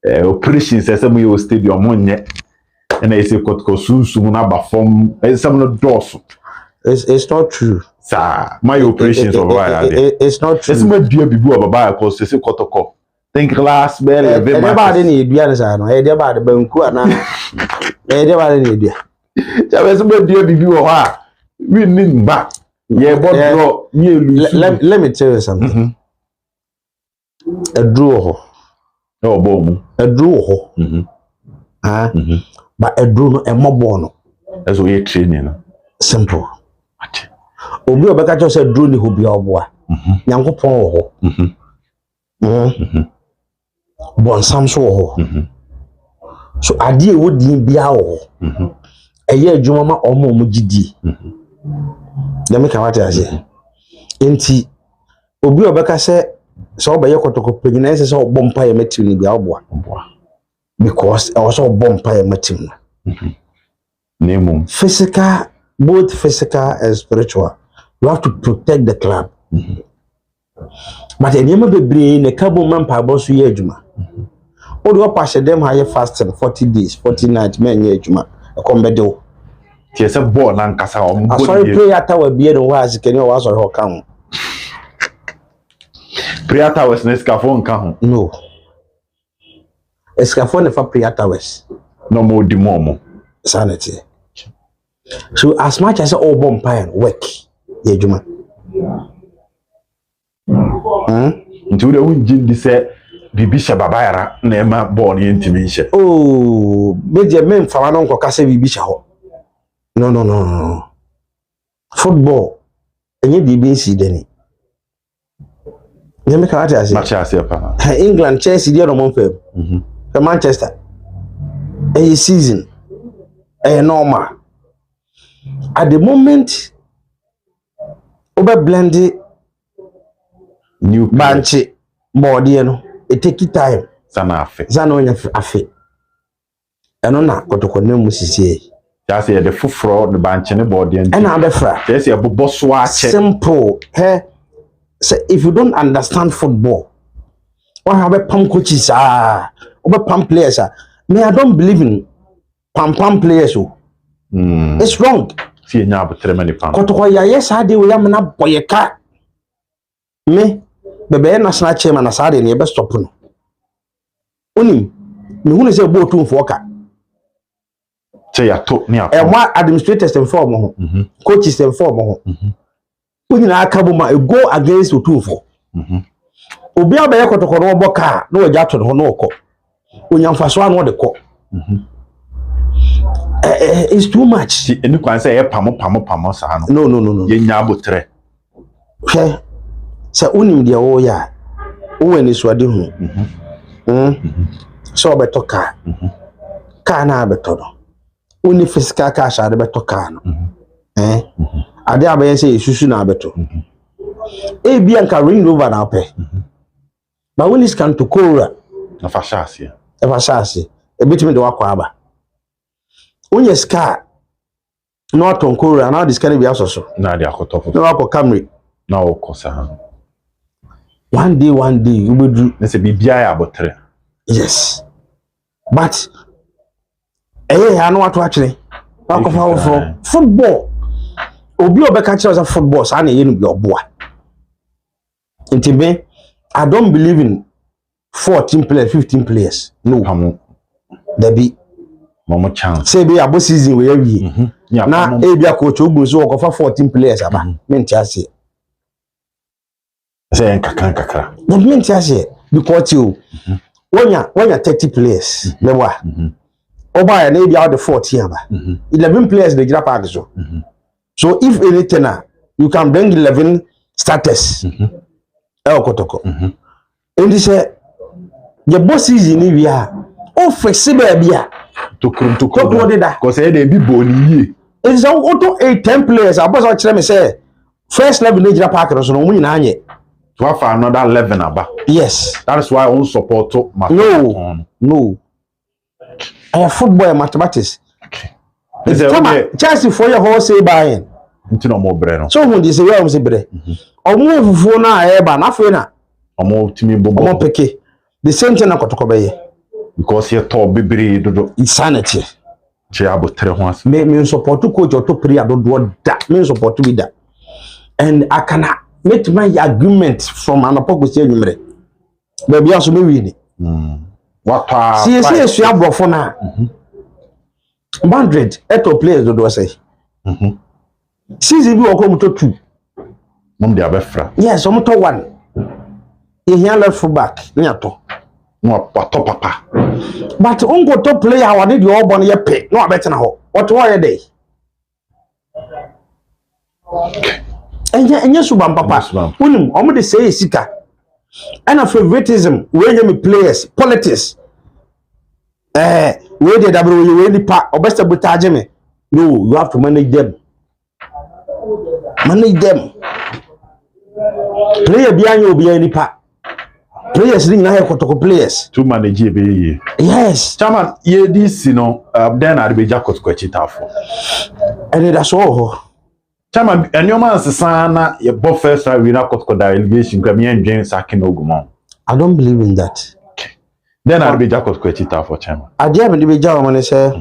operations some your stadium monye and I say Kotoko sunsun na ba form some no doors. It's not true. Sir, my operations of it's not true. It's my dear bibu of Baba cause say Kotoko. Think last bell everybody need bia say no e dey bad banku ana everybody need bia. Let me tell you something. A draw. Oh, boom. A draw. But a draw a mobono. That's what you're training. Simple. Obi obeka cho say draw ni hobi oboa. Nyankopon wo ho. Bon samso wo ho. So ade e wodi bia wo ho. Eye adwuma ma omo gidi. Dem ka wate ase. Enti obi obeka say so obeye Kotoko pegina say so bompa ye metim ni bia oboa. Because also bompa ye metim na. Physical, both physical and spiritual. You have to protect the club. But in yema bebre ne kabo man pa bosu ye adwuma. O do pass them high fasting 40 days, 40 nights men ye adwuma. E kom be do. Ti se ball na nkasa o mbo. Sorry prayer tower bie no wa azikeni o wa so ho kan ho. Prayer towers na scaffold kan ho. No. Scaffold ne fa prayer towers. No more di momo. Sanity. So as much as all bomb pine work ye adwuma. Nti wo de say bibi sha baba yara na ema ball ni ntimi nche. Oh, meje men fa no nkoka say bibi sha ho. No. Football enye bibi nsi deni. Nyame ka ati ase. Match ase pa. England Chelsea dey no mon fam. Manchester. A season. A normal. At the moment over blended new banche body no it take time sana afe onya afe eno na Kotoko na musisi ya say the fufro the banche ne body and na abefra ya say bobo so ache simple say if you don't understand football or have a pump coaches over pump players me I don't believe in pump players it's wrong. See nya abotre mani pam Kotoko ya yes ade we am na boyeka me bebe national chairman na sade ne be stop no oni me hu ne say bo tu mfo ka say ya to ni apo wa administrators them form ho coaches them form ho oni na aka bo ma go against otu mfo obi abaye Kotoko no boka na waja to no no ko onyamfaso anu de ko it's too much. See, any can say pamo sa no. Ye nya abotre. Say unim dia wo ya. Wo ani suade hu. So beto ka. Ka na beto no. Uni physical ka sha de beto ka no. Ade abaye say isusu na beto. E bia nka Range Rover na pe. Ba woni scan to Cora Na fa shase. E fa shase. E bitimi de wakwa aba. Onye ska no tonkora na this can be asoso na dia akotofo na wako Camry na okosa one day you will do na se bibia ya abotre yes but ya no wato akire wako fa football obi obeka kire us football sa na ye no bi oboa ntime I don't believe in 14 players 15 players no there be Momo chance. Say be abo season we awie. Na e bia coach ogun so okofa 14 players aba. Menti ase. Say kakra. No menti ase because you wonya 30 players. Me wa. Oba ya na e bia the 14 aba. 11 players dey gira park so. So if anything you can bring 11 starters. Kotoko. And say the boss season ni bia o flexible bia Tokro deda because they be boni ye it's auto 10 players abos o kire me say first level na gira park so no mu na anye to have another 11 aba yes that is why I support no I football mathematics okay Chelsea for your whole say buying ntino mo bre no so when they say we am say bre omo fufu na e ba na fe na omo timi bobo omo peke the same thing na Kotoko be ye because you talk bibiri dodo insanity che abotre ho as me support coach or to prayer do that me support with that and I can make my agreement from an apogosi anwumre baby aso me wi ni what see you abrofo na 100 eto players do say season bi okom to 2 mum dia befra yes omo to 1 e here left full back nya to no pato papa but ungo to player what did you all born ye pay no abetena ho what why dey enye subam papa unim omo de say sika and favoritism when you players politics we dey dabro we ni pa obesta botage me no you have to manage them player bi anyo obi ani pa players ring na Kotoko players to manage e be yes chairman ye this no then I be Kotoko chitafo and that's all chairman anyoma nsesa na ye bo first time we na Kotoko delegation kwa me ndwen sakin ogumon I don't believe in that then I be Kotoko chitafo chairman ade am de be jawo man say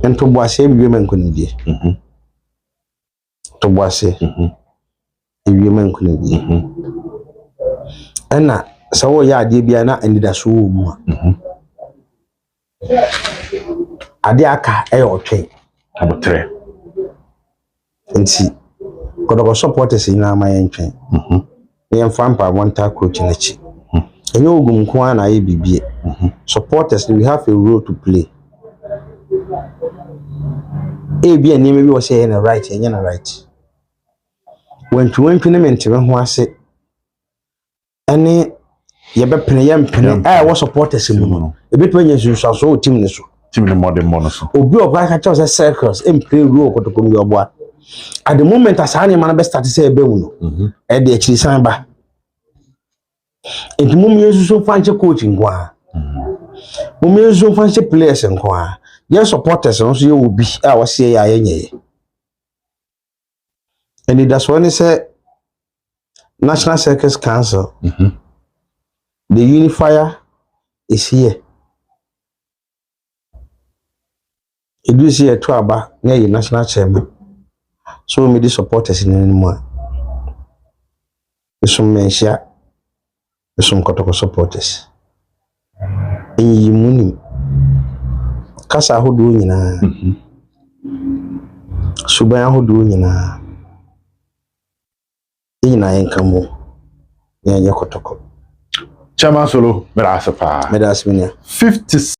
ento boase bi men kunidi to boase ewie men kunidi ena sawo ya ade bia na anida so wo mu ade aka e otwen abotre nti Kotoko supporters ina ma yentwen yen fampa wanta coach na chi enye ogum ko na ye bibie supporters we have a role to play e bia ni me bi wo say na right enye na right when ne mente ho ase ene ye be pene ye mpene wo supporters mu no e be to nya sunsu so team ne so team ne modern mono so obi ogba ka cha say circles e play role Kotoko mi ogba at the moment asani man be start say ebe mu no e de akiri san ba enti mum yesu so fanche coach ngwa mum yesu fanche players ngwa ye supporters no so ye obi a wo se ya yenye and that's when they say National Circus Council the unifier is here it is here to aba na ye national chairman so me the supporters in anymore some mentia some Kotoko supporters in muni kasa hodo nyina suban hodo nyina nyina yenkamo ya Kotoko chairman solo mera asepa meda asmenia 50